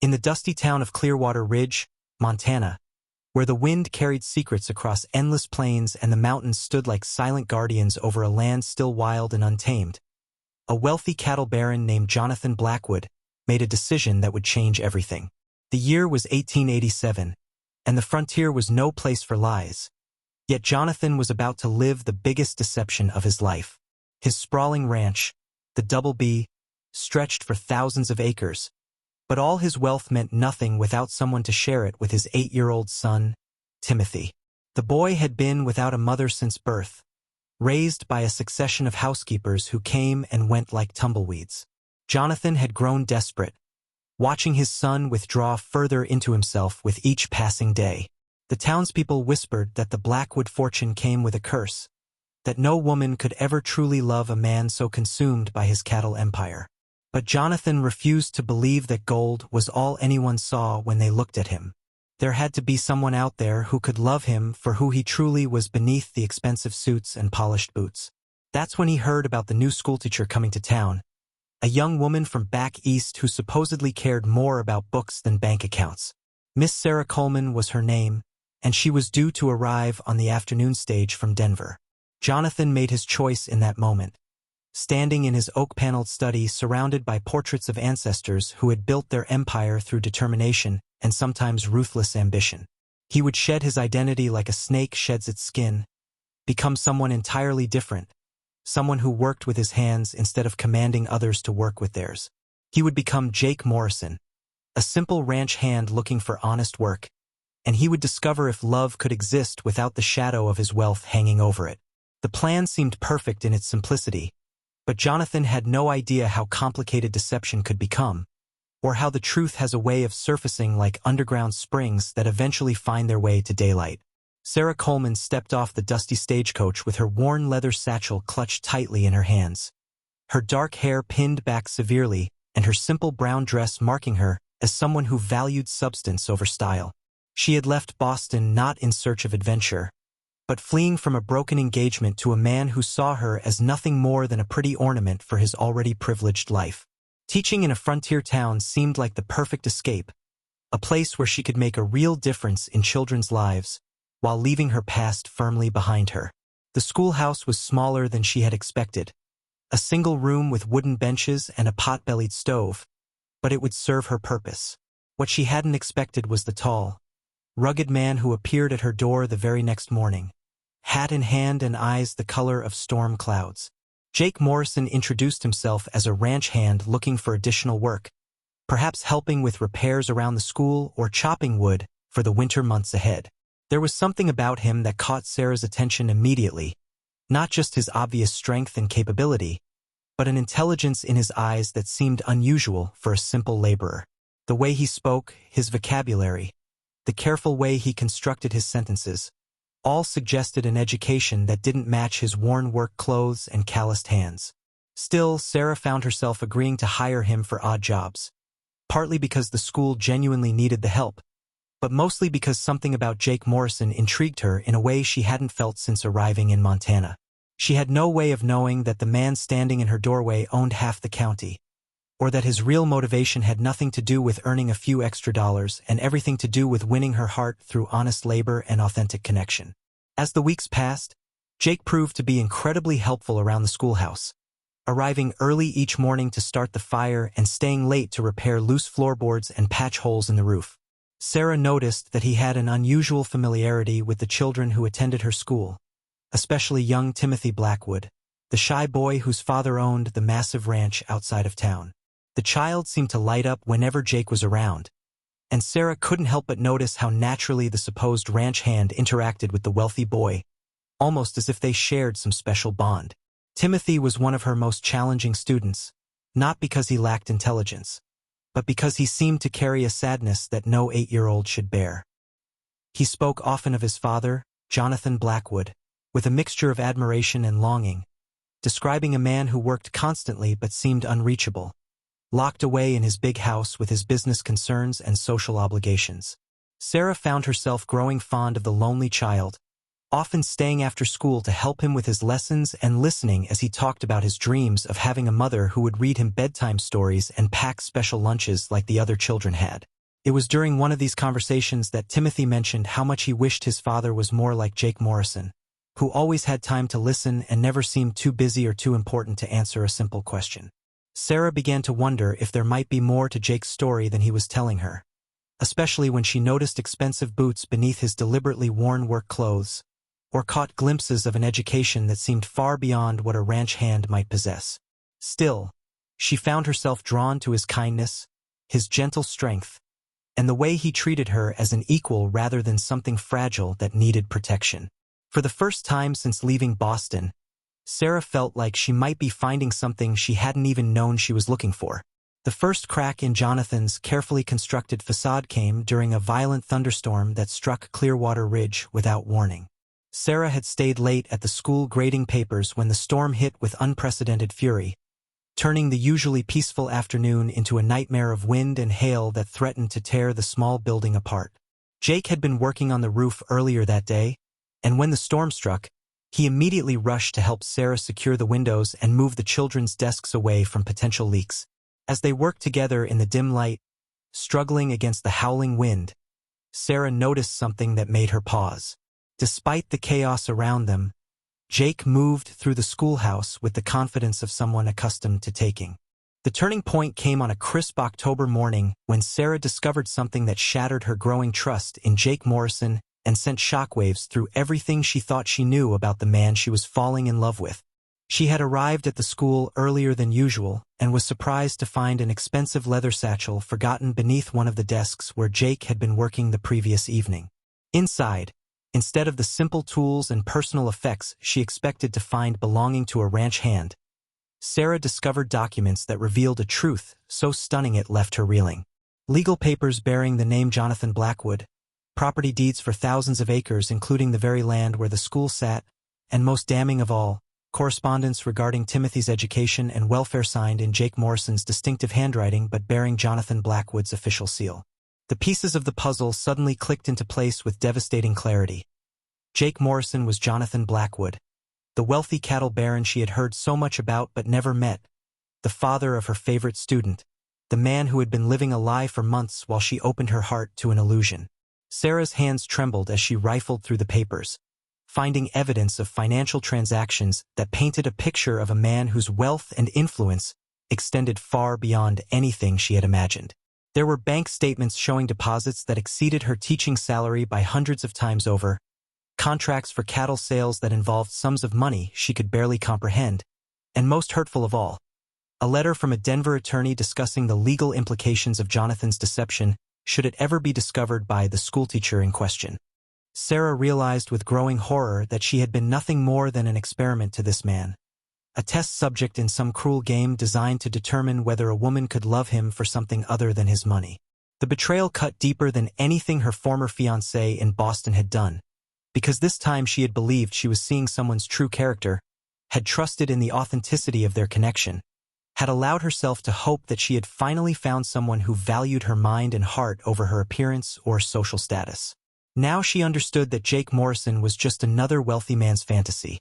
In the dusty town of Clearwater Ridge, Montana, where the wind carried secrets across endless plains and the mountains stood like silent guardians over a land still wild and untamed, a wealthy cattle baron named Jonathan Blackwood made a decision that would change everything. The year was 1887, and the frontier was no place for lies. Yet Jonathan was about to live the biggest deception of his life. His sprawling ranch, the Double B, stretched for thousands of acres, but all his wealth meant nothing without someone to share it with his 8-year-old son, Timothy. The boy had been without a mother since birth, raised by a succession of housekeepers who came and went like tumbleweeds. Jonathan had grown desperate, watching his son withdraw further into himself with each passing day. The townspeople whispered that the Blackwood fortune came with a curse, that no woman could ever truly love a man so consumed by his cattle empire. But Jonathan refused to believe that gold was all anyone saw when they looked at him. There had to be someone out there who could love him for who he truly was beneath the expensive suits and polished boots. That's when he heard about the new schoolteacher coming to town, a young woman from back east who supposedly cared more about books than bank accounts. Miss Sarah Coleman was her name, and she was due to arrive on the afternoon stage from Denver. Jonathan made his choice in that moment, standing in his oak-paneled study surrounded by portraits of ancestors who had built their empire through determination and sometimes ruthless ambition. He would shed his identity like a snake sheds its skin, become someone entirely different, someone who worked with his hands instead of commanding others to work with theirs. He would become Jake Morrison, a simple ranch hand looking for honest work, and he would discover if love could exist without the shadow of his wealth hanging over it. The plan seemed perfect in its simplicity, but Jonathan had no idea how complicated deception could become, or how the truth has a way of surfacing like underground springs that eventually find their way to daylight. Sarah Coleman stepped off the dusty stagecoach with her worn leather satchel clutched tightly in her hands, her dark hair pinned back severely and her simple brown dress marking her as someone who valued substance over style. She had left Boston not in search of adventure, but fleeing from a broken engagement to a man who saw her as nothing more than a pretty ornament for his already privileged life. Teaching in a frontier town seemed like the perfect escape, a place where she could make a real difference in children's lives, while leaving her past firmly behind her. The schoolhouse was smaller than she had expected, a single room with wooden benches and a pot-bellied stove, but it would serve her purpose. What she hadn't expected was the tall, rugged man who appeared at her door the very next morning, hat in hand and eyes the color of storm clouds. Jake Morrison introduced himself as a ranch hand looking for additional work, perhaps helping with repairs around the school or chopping wood for the winter months ahead. There was something about him that caught Sarah's attention immediately, not just his obvious strength and capability, but an intelligence in his eyes that seemed unusual for a simple laborer. The way he spoke, his vocabulary, the careful way he constructed his sentences, all suggested an education that didn't match his worn work clothes and calloused hands. Still, Sarah found herself agreeing to hire him for odd jobs, partly because the school genuinely needed the help, but mostly because something about Jake Morrison intrigued her in a way she hadn't felt since arriving in Montana. She had no way of knowing that the man standing in her doorway owned half the county, or that his real motivation had nothing to do with earning a few extra dollars and everything to do with winning her heart through honest labor and authentic connection. As the weeks passed, Jake proved to be incredibly helpful around the schoolhouse, arriving early each morning to start the fire and staying late to repair loose floorboards and patch holes in the roof. Sarah noticed that he had an unusual familiarity with the children who attended her school, especially young Timothy Blackwood, the shy boy whose father owned the massive ranch outside of town. The child seemed to light up whenever Jake was around, and Sarah couldn't help but notice how naturally the supposed ranch hand interacted with the wealthy boy, almost as if they shared some special bond. Timothy was one of her most challenging students, not because he lacked intelligence, but because he seemed to carry a sadness that no 8-year-old should bear. He spoke often of his father, Jonathan Blackwood, with a mixture of admiration and longing, describing a man who worked constantly but seemed unreachable, locked away in his big house with his business concerns and social obligations. Sarah found herself growing fond of the lonely child, often staying after school to help him with his lessons and listening as he talked about his dreams of having a mother who would read him bedtime stories and pack special lunches like the other children had. It was during one of these conversations that Timothy mentioned how much he wished his father was more like Jake Morrison, who always had time to listen and never seemed too busy or too important to answer a simple question. Sarah began to wonder if there might be more to Jake's story than he was telling her, especially when she noticed expensive boots beneath his deliberately worn work clothes, or caught glimpses of an education that seemed far beyond what a ranch hand might possess. Still, she found herself drawn to his kindness, his gentle strength, and the way he treated her as an equal rather than something fragile that needed protection. For the first time since leaving Boston, Sarah felt like she might be finding something she hadn't even known she was looking for. The first crack in Jonathan's carefully constructed facade came during a violent thunderstorm that struck Clearwater Ridge without warning. Sarah had stayed late at the school grading papers when the storm hit with unprecedented fury, turning the usually peaceful afternoon into a nightmare of wind and hail that threatened to tear the small building apart. Jake had been working on the roof earlier that day, and when the storm struck, he immediately rushed to help Sarah secure the windows and move the children's desks away from potential leaks. As they worked together in the dim light, struggling against the howling wind, Sarah noticed something that made her pause. Despite the chaos around them, Jake moved through the schoolhouse with the confidence of someone accustomed to taking. The turning point came on a crisp October morning when Sarah discovered something that shattered her growing trust in Jake Morrison and sent shockwaves through everything she thought she knew about the man she was falling in love with. She had arrived at the school earlier than usual and was surprised to find an expensive leather satchel forgotten beneath one of the desks where Jake had been working the previous evening. Inside, instead of the simple tools and personal effects she expected to find belonging to a ranch hand, Sarah discovered documents that revealed a truth so stunning it left her reeling. Legal papers bearing the name Jonathan Blackwood, property deeds for thousands of acres including the very land where the school sat, and most damning of all, correspondence regarding Timothy's education and welfare signed in Jake Morrison's distinctive handwriting but bearing Jonathan Blackwood's official seal. The pieces of the puzzle suddenly clicked into place with devastating clarity. Jake Morrison was Jonathan Blackwood, the wealthy cattle baron she had heard so much about but never met, the father of her favorite student, the man who had been living a lie for months while she opened her heart to an illusion. Sarah's hands trembled as she rifled through the papers, finding evidence of financial transactions that painted a picture of a man whose wealth and influence extended far beyond anything she had imagined. There were bank statements showing deposits that exceeded her teaching salary by hundreds of times over, contracts for cattle sales that involved sums of money she could barely comprehend, and most hurtful of all, a letter from a Denver attorney discussing the legal implications of Jonathan's deception should it ever be discovered by the schoolteacher in question. Sarah realized with growing horror that she had been nothing more than an experiment to this man, a test subject in some cruel game designed to determine whether a woman could love him for something other than his money. The betrayal cut deeper than anything her former fiancé in Boston had done, because this time she had believed she was seeing someone's true character, had trusted in the authenticity of their connection, had allowed herself to hope that she had finally found someone who valued her mind and heart over her appearance or social status. Now she understood that Jake Morrison was just another wealthy man's fantasy,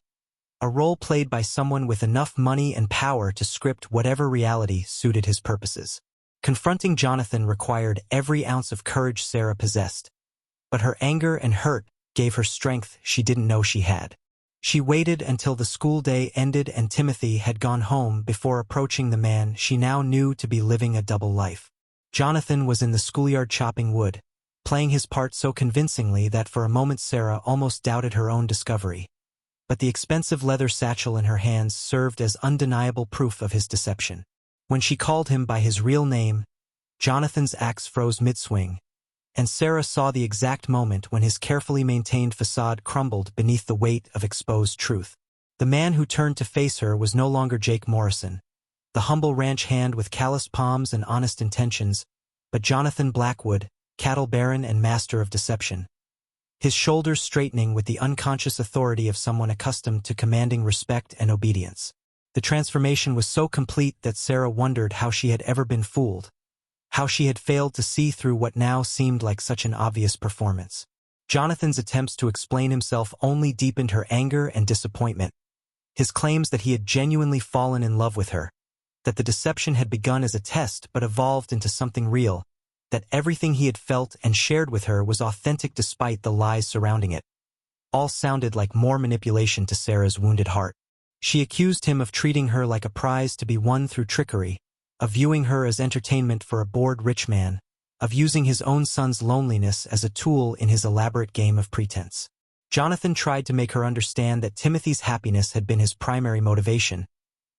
a role played by someone with enough money and power to script whatever reality suited his purposes. Confronting Jonathan required every ounce of courage Sarah possessed, but her anger and hurt gave her strength she didn't know she had. She waited until the school day ended and Timothy had gone home before approaching the man she now knew to be living a double life. Jonathan was in the schoolyard chopping wood, playing his part so convincingly that for a moment Sarah almost doubted her own discovery. But the expensive leather satchel in her hands served as undeniable proof of his deception. When she called him by his real name, Jonathan's axe froze mid-swing, and Sarah saw the exact moment when his carefully maintained facade crumbled beneath the weight of exposed truth. The man who turned to face her was no longer Jake Morrison, the humble ranch hand with calloused palms and honest intentions, but Jonathan Blackwood, cattle baron and master of deception, his shoulders straightening with the unconscious authority of someone accustomed to commanding respect and obedience. The transformation was so complete that Sarah wondered how she had ever been fooled, how she had failed to see through what now seemed like such an obvious performance. Jonathan's attempts to explain himself only deepened her anger and disappointment. His claims that he had genuinely fallen in love with her, that the deception had begun as a test but evolved into something real, that everything he had felt and shared with her was authentic despite the lies surrounding it, all sounded like more manipulation to Sarah's wounded heart. She accused him of treating her like a prize to be won through trickery, of viewing her as entertainment for a bored rich man, of using his own son's loneliness as a tool in his elaborate game of pretense. Jonathan tried to make her understand that Timothy's happiness had been his primary motivation,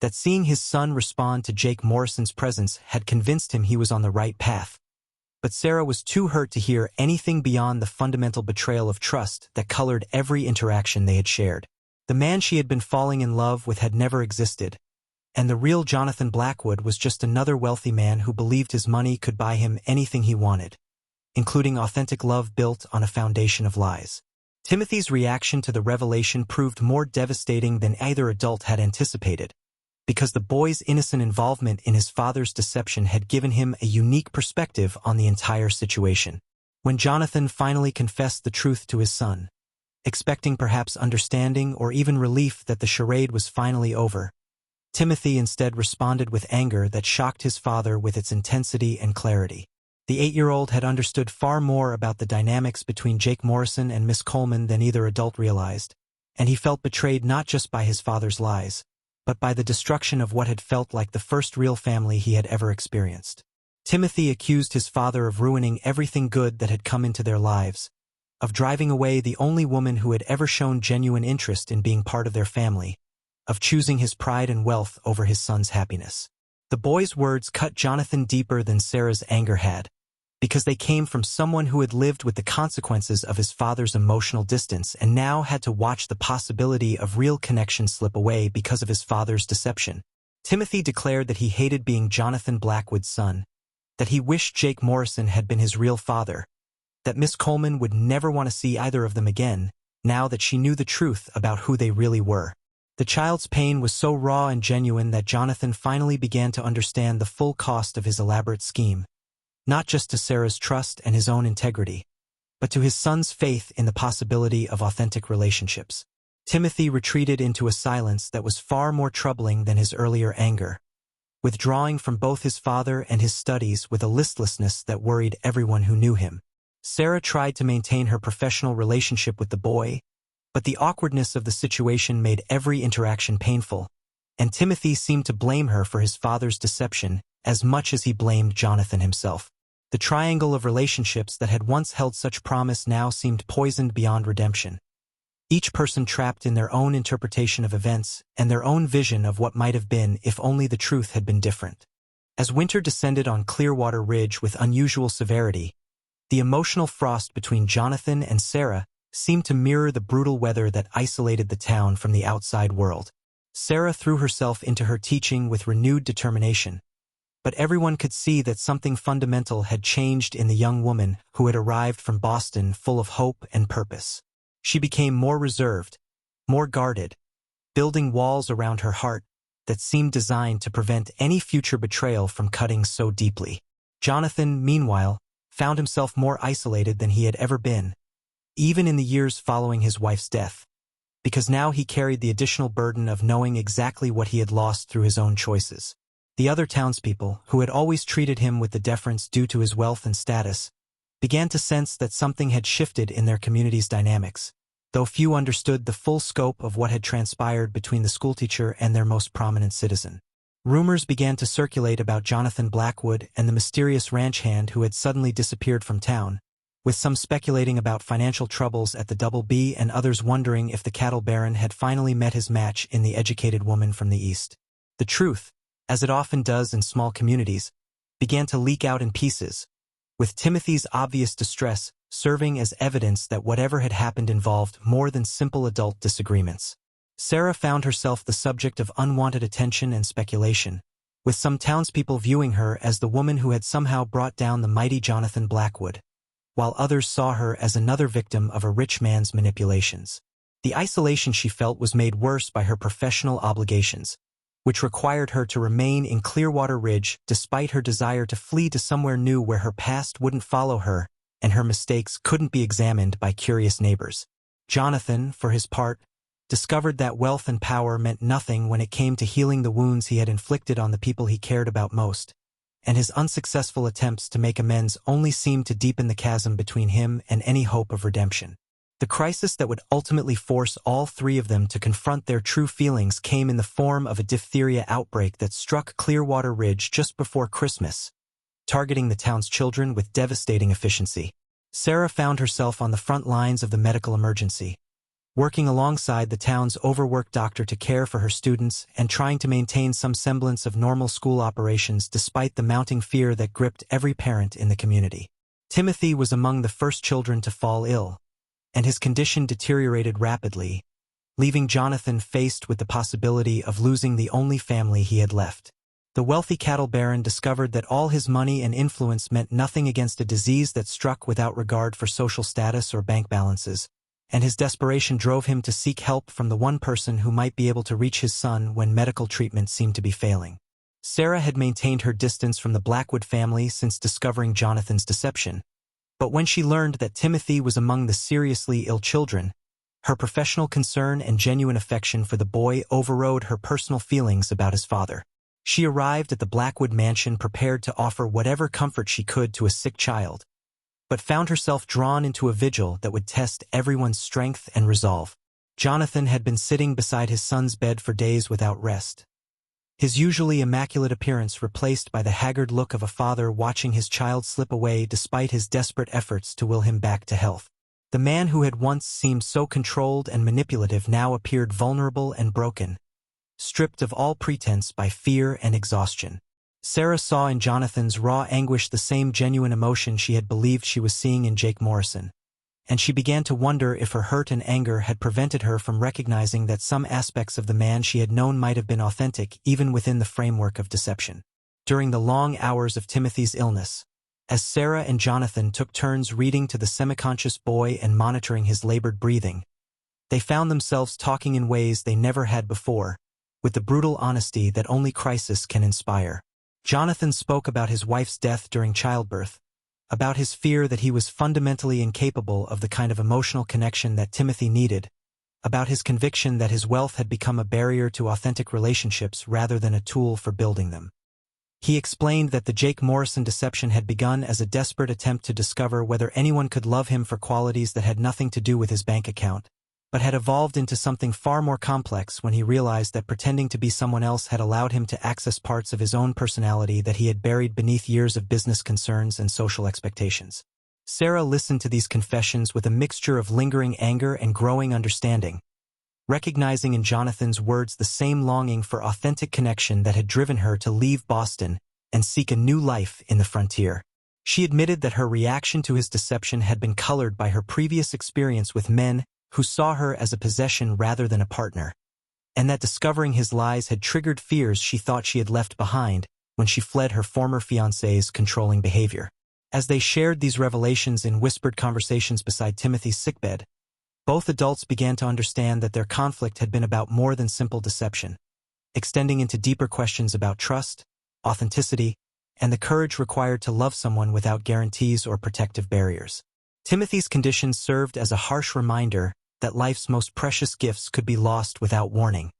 that seeing his son respond to Jake Morrison's presence had convinced him he was on the right path. But Sarah was too hurt to hear anything beyond the fundamental betrayal of trust that colored every interaction they had shared. The man she had been falling in love with had never existed, and the real Jonathan Blackwood was just another wealthy man who believed his money could buy him anything he wanted, including authentic love built on a foundation of lies. Timothy's reaction to the revelation proved more devastating than either adult had anticipated, because the boy's innocent involvement in his father's deception had given him a unique perspective on the entire situation. When Jonathan finally confessed the truth to his son, expecting perhaps understanding or even relief that the charade was finally over, Timothy instead responded with anger that shocked his father with its intensity and clarity. The 8-year-old had understood far more about the dynamics between Jake Morrison and Miss Coleman than either adult realized, and he felt betrayed not just by his father's lies, but by the destruction of what had felt like the first real family he had ever experienced. Timothy accused his father of ruining everything good that had come into their lives, of driving away the only woman who had ever shown genuine interest in being part of their family, of choosing his pride and wealth over his son's happiness. The boy's words cut Jonathan deeper than Sarah's anger had, because they came from someone who had lived with the consequences of his father's emotional distance and now had to watch the possibility of real connection slip away because of his father's deception. Timothy declared that he hated being Jonathan Blackwood's son, that he wished Jake Morrison had been his real father, that Miss Coleman would never want to see either of them again, now that she knew the truth about who they really were. The child's pain was so raw and genuine that Jonathan finally began to understand the full cost of his elaborate scheme, not just to Sarah's trust and his own integrity, but to his son's faith in the possibility of authentic relationships. Timothy retreated into a silence that was far more troubling than his earlier anger, withdrawing from both his father and his studies with a listlessness that worried everyone who knew him. Sarah tried to maintain her professional relationship with the boy, but the awkwardness of the situation made every interaction painful, and Timothy seemed to blame her for his father's deception as much as he blamed Jonathan himself. The triangle of relationships that had once held such promise now seemed poisoned beyond redemption, each person trapped in their own interpretation of events and their own vision of what might have been if only the truth had been different. As winter descended on Clearwater Ridge with unusual severity, the emotional frost between Jonathan and Sarah seemed to mirror the brutal weather that isolated the town from the outside world. Sarah threw herself into her teaching with renewed determination, but everyone could see that something fundamental had changed in the young woman who had arrived from Boston full of hope and purpose. She became more reserved, more guarded, building walls around her heart that seemed designed to prevent any future betrayal from cutting so deeply. Jonathan, meanwhile, found himself more isolated than he had ever been, even in the years following his wife's death, because now he carried the additional burden of knowing exactly what he had lost through his own choices. The other townspeople, who had always treated him with the deference due to his wealth and status, began to sense that something had shifted in their community's dynamics, though few understood the full scope of what had transpired between the schoolteacher and their most prominent citizen. Rumors began to circulate about Jonathan Blackwood and the mysterious ranch hand who had suddenly disappeared from town, with some speculating about financial troubles at the Double B and others wondering if the cattle baron had finally met his match in the educated woman from the East. The truth, as it often does in small communities, began to leak out in pieces, with Timothy's obvious distress serving as evidence that whatever had happened involved more than simple adult disagreements. Sarah found herself the subject of unwanted attention and speculation, with some townspeople viewing her as the woman who had somehow brought down the mighty Jonathan Blackwood, while others saw her as another victim of a rich man's manipulations. The isolation she felt was made worse by her professional obligations, which required her to remain in Clearwater Ridge despite her desire to flee to somewhere new where her past wouldn't follow her and her mistakes couldn't be examined by curious neighbors. Jonathan, for his part, discovered that wealth and power meant nothing when it came to healing the wounds he had inflicted on the people he cared about most, and his unsuccessful attempts to make amends only seemed to deepen the chasm between him and any hope of redemption. The crisis that would ultimately force all three of them to confront their true feelings came in the form of a diphtheria outbreak that struck Clearwater Ridge just before Christmas, targeting the town's children with devastating efficiency. Sarah found herself on the front lines of the medical emergency, working alongside the town's overworked doctor to care for her students and trying to maintain some semblance of normal school operations despite the mounting fear that gripped every parent in the community. Timothy was among the first children to fall ill, and his condition deteriorated rapidly, leaving Jonathan faced with the possibility of losing the only family he had left. The wealthy cattle baron discovered that all his money and influence meant nothing against a disease that struck without regard for social status or bank balances, and his desperation drove him to seek help from the one person who might be able to reach his son when medical treatment seemed to be failing. Sarah had maintained her distance from the Blackwood family since discovering Jonathan's deception, but when she learned that Timothy was among the seriously ill children, her professional concern and genuine affection for the boy overrode her personal feelings about his father. She arrived at the Blackwood mansion prepared to offer whatever comfort she could to a sick child, but found herself drawn into a vigil that would test everyone's strength and resolve. Jonathan had been sitting beside his son's bed for days without rest, his usually immaculate appearance replaced by the haggard look of a father watching his child slip away despite his desperate efforts to will him back to health. The man who had once seemed so controlled and manipulative now appeared vulnerable and broken, stripped of all pretense by fear and exhaustion. Sarah saw in Jonathan's raw anguish the same genuine emotion she had believed she was seeing in Jake Morrison, and she began to wonder if her hurt and anger had prevented her from recognizing that some aspects of the man she had known might have been authentic even within the framework of deception. During the long hours of Timothy's illness, as Sarah and Jonathan took turns reading to the semi-conscious boy and monitoring his labored breathing, they found themselves talking in ways they never had before, with the brutal honesty that only crisis can inspire. Jonathan spoke about his wife's death during childbirth, about his fear that he was fundamentally incapable of the kind of emotional connection that Timothy needed, about his conviction that his wealth had become a barrier to authentic relationships rather than a tool for building them. He explained that the Jake Morrison deception had begun as a desperate attempt to discover whether anyone could love him for qualities that had nothing to do with his bank account, but had evolved into something far more complex when he realized that pretending to be someone else had allowed him to access parts of his own personality that he had buried beneath years of business concerns and social expectations. Sarah listened to these confessions with a mixture of lingering anger and growing understanding, recognizing in Jonathan's words the same longing for authentic connection that had driven her to leave Boston and seek a new life in the frontier. She admitted that her reaction to his deception had been colored by her previous experience with men who saw her as a possession rather than a partner, and that discovering his lies had triggered fears she thought she had left behind when she fled her former fiancé's controlling behavior. As they shared these revelations in whispered conversations beside Timothy's sickbed, both adults began to understand that their conflict had been about more than simple deception, extending into deeper questions about trust, authenticity, and the courage required to love someone without guarantees or protective barriers. Timothy's condition served as a harsh reminder that life's most precious gifts could be lost without warning,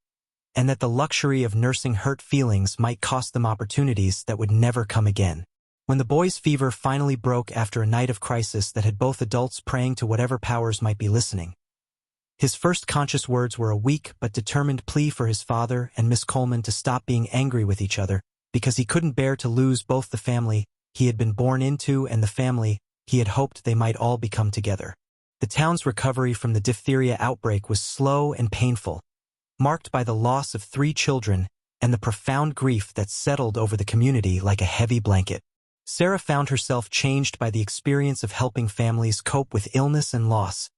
and that the luxury of nursing hurt feelings might cost them opportunities that would never come again. When the boy's fever finally broke after a night of crisis that had both adults praying to whatever powers might be listening, his first conscious words were a weak but determined plea for his father and Miss Coleman to stop being angry with each other because he couldn't bear to lose both the family he had been born into and the family he had hoped they might all become together. The town's recovery from the diphtheria outbreak was slow and painful, marked by the loss of 3 children and the profound grief that settled over the community like a heavy blanket. Sarah found herself changed by the experience of helping families cope with illness and loss,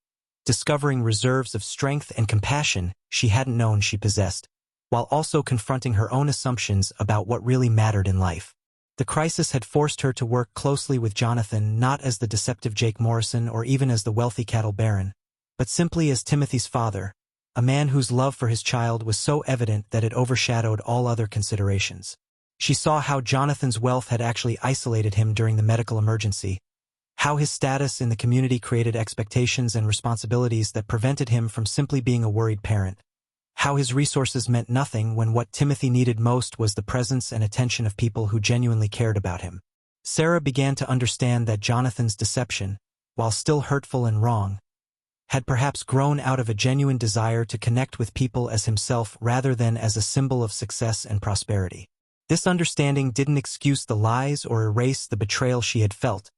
discovering reserves of strength and compassion she hadn't known she possessed, while also confronting her own assumptions about what really mattered in life. The crisis had forced her to work closely with Jonathan not as the deceptive Jake Morrison or even as the wealthy cattle baron, but simply as Timothy's father, a man whose love for his child was so evident that it overshadowed all other considerations. She saw how Jonathan's wealth had actually isolated him during the medical emergency, how his status in the community created expectations and responsibilities that prevented him from simply being a worried parent, how his resources meant nothing when what Timothy needed most was the presence and attention of people who genuinely cared about him. Sarah began to understand that Jonathan's deception, while still hurtful and wrong, had perhaps grown out of a genuine desire to connect with people as himself rather than as a symbol of success and prosperity. This understanding didn't excuse the lies or erase the betrayal she had felt,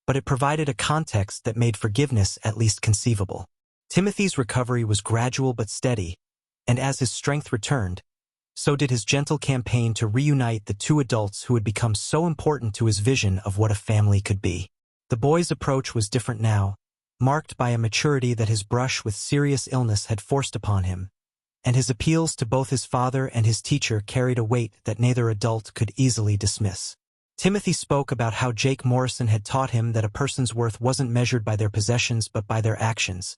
but it provided a context that made forgiveness at least conceivable. Timothy's recovery was gradual but steady, and as his strength returned, so did his gentle campaign to reunite the two adults who had become so important to his vision of what a family could be. The boy's approach was different now, marked by a maturity that his brush with serious illness had forced upon him, and his appeals to both his father and his teacher carried a weight that neither adult could easily dismiss. Timothy spoke about how Jake Morrison had taught him that a person's worth wasn't measured by their possessions but by their actions,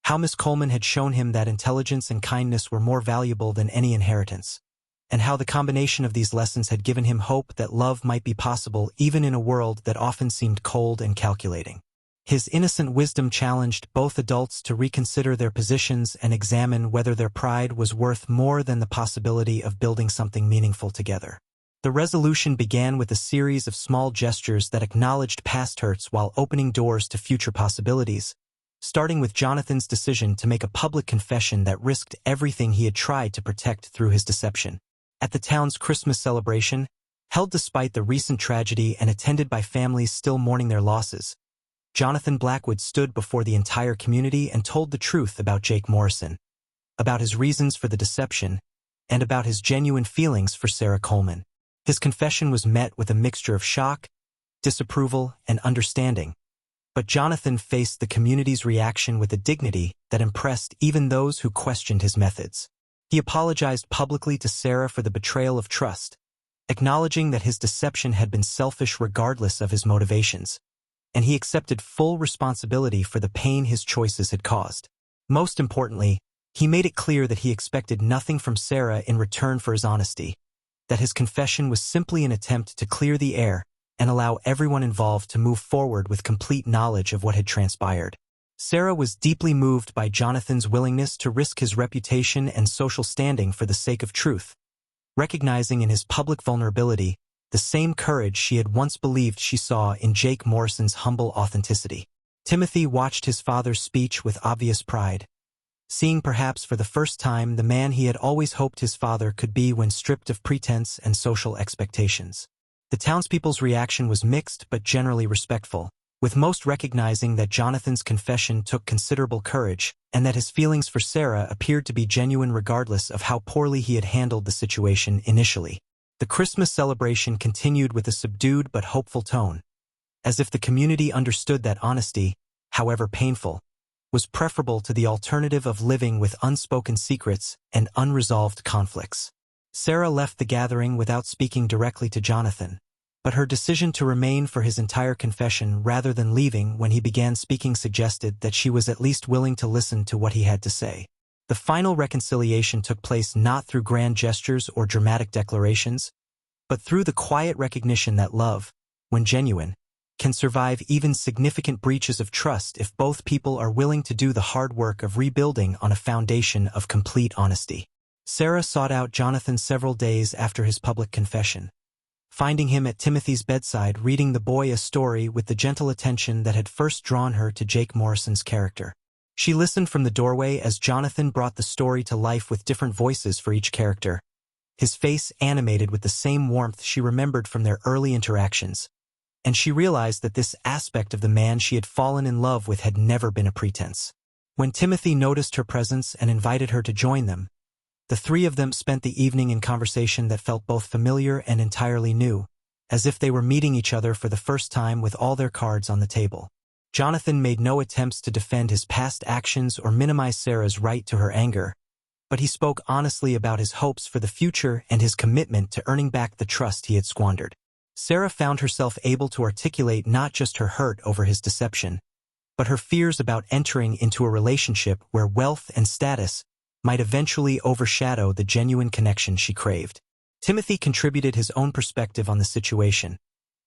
how Miss Coleman had shown him that intelligence and kindness were more valuable than any inheritance, and how the combination of these lessons had given him hope that love might be possible even in a world that often seemed cold and calculating. His innocent wisdom challenged both adults to reconsider their positions and examine whether their pride was worth more than the possibility of building something meaningful together. The resolution began with a series of small gestures that acknowledged past hurts while opening doors to future possibilities, starting with Jonathan's decision to make a public confession that risked everything he had tried to protect through his deception. At the town's Christmas celebration, held despite the recent tragedy and attended by families still mourning their losses, Jonathan Blackwood stood before the entire community and told the truth about Jake Morrison, about his reasons for the deception, and about his genuine feelings for Sarah Coleman. His confession was met with a mixture of shock, disapproval, and understanding, but Jonathan faced the community's reaction with a dignity that impressed even those who questioned his methods. He apologized publicly to Sarah for the betrayal of trust, acknowledging that his deception had been selfish regardless of his motivations, and he accepted full responsibility for the pain his choices had caused. Most importantly, he made it clear that he expected nothing from Sarah in return for his honesty, that his confession was simply an attempt to clear the air and allow everyone involved to move forward with complete knowledge of what had transpired. Sarah was deeply moved by Jonathan's willingness to risk his reputation and social standing for the sake of truth, recognizing in his public vulnerability the same courage she had once believed she saw in Jake Morrison's humble authenticity. Timothy watched his father's speech with obvious pride, seeing perhaps for the first time the man he had always hoped his father could be when stripped of pretense and social expectations. The townspeople's reaction was mixed but generally respectful, with most recognizing that Jonathan's confession took considerable courage and that his feelings for Sarah appeared to be genuine regardless of how poorly he had handled the situation initially. The Christmas celebration continued with a subdued but hopeful tone, as if the community understood that honesty, however painful, was preferable to the alternative of living with unspoken secrets and unresolved conflicts. Sarah left the gathering without speaking directly to Jonathan, but her decision to remain for his entire confession rather than leaving when he began speaking suggested that she was at least willing to listen to what he had to say. The final reconciliation took place not through grand gestures or dramatic declarations, but through the quiet recognition that love, when genuine, can survive even significant breaches of trust if both people are willing to do the hard work of rebuilding on a foundation of complete honesty. Sarah sought out Jonathan several days after his public confession, finding him at Timothy's bedside reading the boy a story with the gentle attention that had first drawn her to Jake Morrison's character. She listened from the doorway as Jonathan brought the story to life with different voices for each character, his face animated with the same warmth she remembered from their early interactions, and she realized that this aspect of the man she had fallen in love with had never been a pretense. When Timothy noticed her presence and invited her to join them, the three of them spent the evening in conversation that felt both familiar and entirely new, as if they were meeting each other for the first time with all their cards on the table. Jonathan made no attempts to defend his past actions or minimize Sarah's right to her anger, but he spoke honestly about his hopes for the future and his commitment to earning back the trust he had squandered. Sarah found herself able to articulate not just her hurt over his deception, but her fears about entering into a relationship where wealth and status might eventually overshadow the genuine connection she craved. Timothy contributed his own perspective on the situation,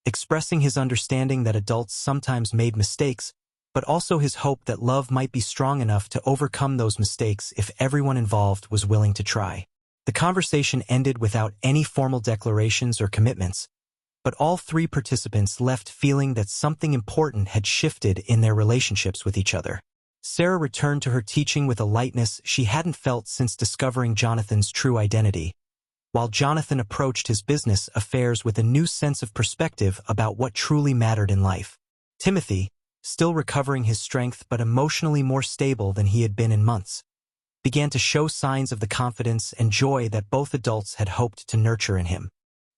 expressing his understanding that adults sometimes made mistakes, but also his hope that love might be strong enough to overcome those mistakes if everyone involved was willing to try. The conversation ended without any formal declarations or commitments, but all three participants left feeling that something important had shifted in their relationships with each other. Sarah returned to her teaching with a lightness she hadn't felt since discovering Jonathan's true identity, while Jonathan approached his business affairs with a new sense of perspective about what truly mattered in life. Timothy, still recovering his strength but emotionally more stable than he had been in months, began to show signs of the confidence and joy that both adults had hoped to nurture in him.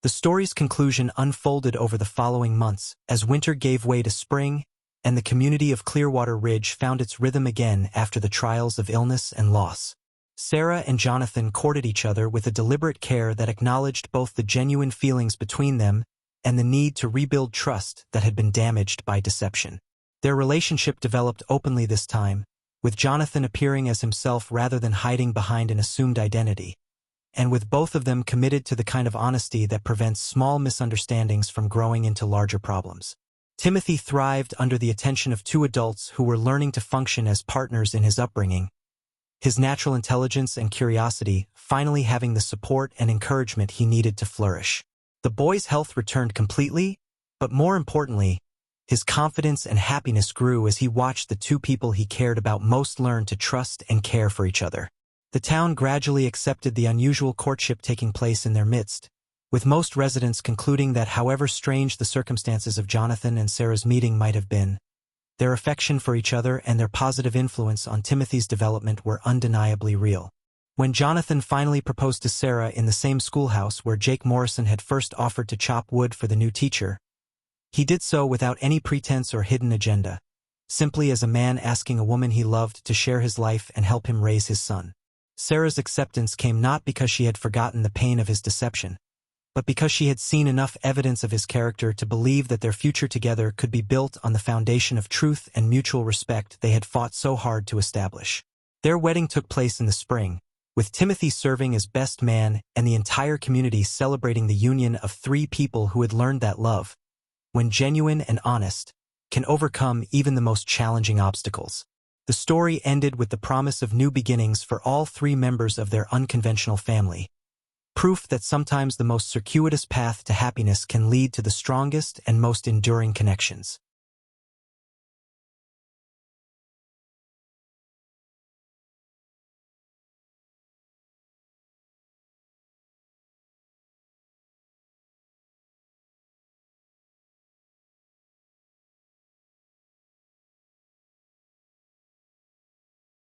The story's conclusion unfolded over the following months as winter gave way to spring, and the community of Clearwater Ridge found its rhythm again after the trials of illness and loss. Sarah and Jonathan courted each other with a deliberate care that acknowledged both the genuine feelings between them and the need to rebuild trust that had been damaged by deception. Their relationship developed openly this time, with Jonathan appearing as himself rather than hiding behind an assumed identity, and with both of them committed to the kind of honesty that prevents small misunderstandings from growing into larger problems. Timothy thrived under the attention of two adults who were learning to function as partners in his upbringing, his natural intelligence and curiosity finally having the support and encouragement he needed to flourish. The boy's health returned completely, but more importantly, his confidence and happiness grew as he watched the two people he cared about most learn to trust and care for each other. The town gradually accepted the unusual courtship taking place in their midst, with most residents concluding that however strange the circumstances of Jonathan and Sarah's meeting might have been, their affection for each other and their positive influence on Timothy's development were undeniably real. When Jonathan finally proposed to Sarah in the same schoolhouse where Jake Morrison had first offered to chop wood for the new teacher, he did so without any pretense or hidden agenda, simply as a man asking a woman he loved to share his life and help him raise his son. Sarah's acceptance came not because she had forgotten the pain of his deception, but because she had seen enough evidence of his character to believe that their future together could be built on the foundation of truth and mutual respect they had fought so hard to establish. Their wedding took place in the spring, with Timothy serving as best man and the entire community celebrating the union of three people who had learned that love, when genuine and honest, can overcome even the most challenging obstacles. The story ended with the promise of new beginnings for all three members of their unconventional family, proof that sometimes the most circuitous path to happiness can lead to the strongest and most enduring connections.